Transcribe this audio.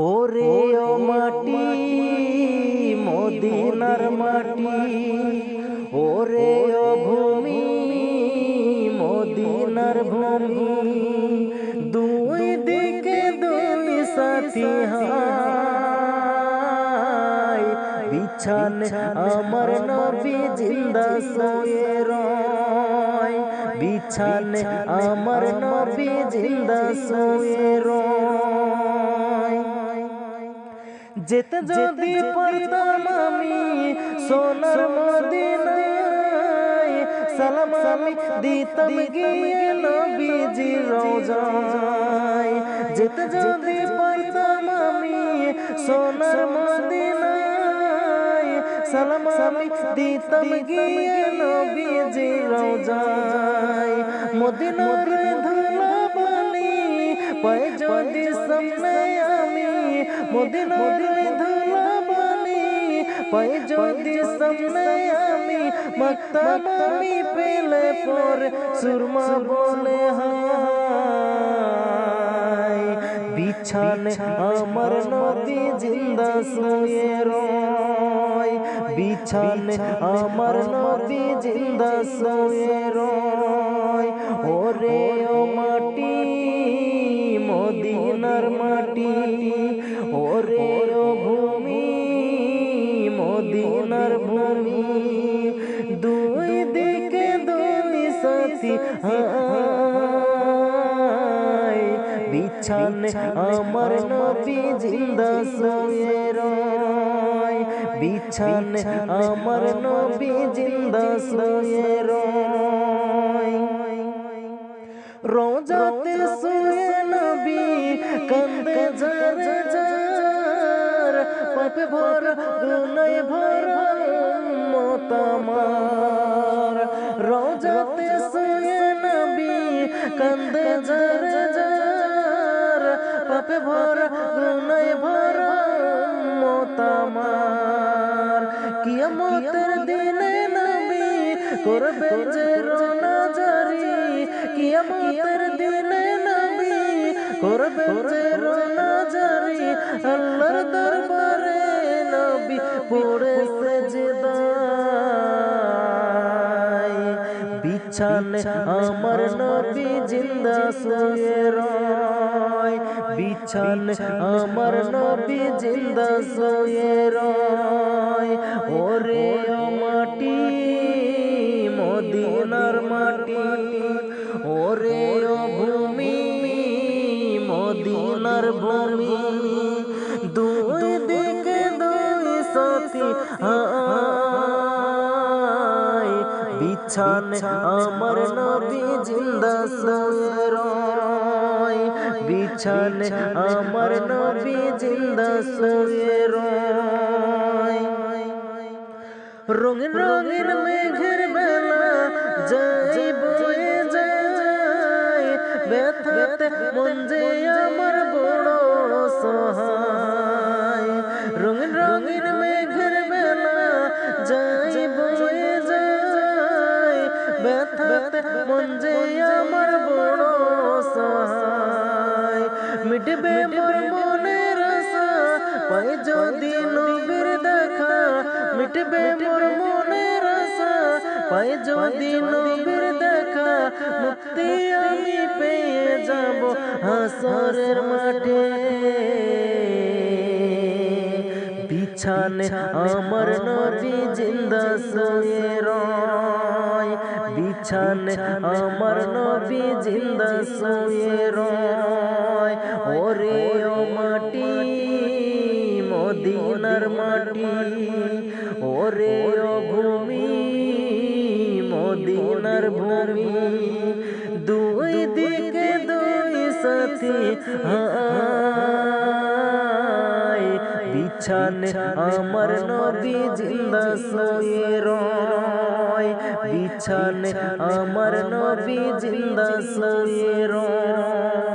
ওরে ও মাটি মদিনার মাটি, ওরে ও ভূমি মদিনার ভূমি, দুই দিকে দুই সাথী হায়, বিছানে আমার নবী জিন্দা সোয়ে রয়, বিছানে আমার নবী জিন্দা সোয়ে রয়। যেতে যদি পারতাম আমি সোনার মদিনায়, সালাম আমি দিতাম গিয়ে নবীজির রওজায়। যেতে যদি পারতাম আমি সোনার মদিনায়, সালাম আমি দিতাম গিয়ে নবীজির রওজায়। মদিনার ধুলাবালি পায়ে যদি সামনে আমি, মদিনার ধুলাবালি পায়ে যদি সামনে আমি, মাখতাম আমি পেলে পরে সুরমা বলে হায়, বিছানে আমার নবী জিন্দা সোয়ে রয়, বিছানে আমার নবী জিন্দা সোয়ে রয়। ওরে ও মাটি মদিনার মাটি, ওরে ও ভূমি মদিনার ভূমি, দুই দিকে দুই সাথী হায়, বিছানে আমার নবী জিন্দা সোয়ে রয়, বিছানে আমার নবী জিন্দা সোয়ে রয়। রোজাতে শুয়ে নবী কান্দে ঝর ঝর, পাপে ভরা গুনাহে ভরা উম্মত আমার। রোজাতে শুয়ে নবী কান্দে ঝর ঝর, পাপে ভরা গুনাহে ভরা উম্মত আমার। কিয়ামতের দিনে নবী করবেন যে রোনা জারি, কিয়ামতের দিনে নবী করবেন যে রোনা জারি, আল্লাহর দরবারে নবী পড়ে সেজদায়, বিছানে আমার নবী জিন্দা সোয়ে রয়, বিছানে আমার নবী জিন্দা সোয়ে রয়। ওরে ও মাটি মদিনার মাটি, ওরে ও ভূমি মদিনার ভূমি, দুই দিকে দুই সাথী হায়, বিছানে আমার নবী জিন্দা সোয়ে রয়, বিছানে আমার নবী জিন্দা সোয়ে রয়। রঙিন রঙিন মেঘের বেলা যাই বয়ে যায়, ব্যথাতে মন যে আমার বড় সহায়। রঙিন রঙিন মেঘের বেলা যাই বয়ে যায়, ব্যথাতে মন যে আমার বড় সহায়। মিটবে মোর মনের আশা পাই যদি নবীর দেখা, মিটবে মোর মনের আশা পাই যদি নবীর দেখা, মুক্তি আমি পেয়ে যাব হাসরের মাঠে, বিছানে আমার নবী জিন্দা সোয়ে রয়, বিছানে আমার নবী জিন্দা সোয়ে রয়। ওরে ও মাটি মদিনার মাটি, ওরে ও ভূমি মদিনার ভূমি, দুই দিকে দুই সাথী হায়, বিছানে আমার নবী জিন্দা সোয়ে রয়, বিছানে আমার নবী জিন্দা সোয়ে রয়।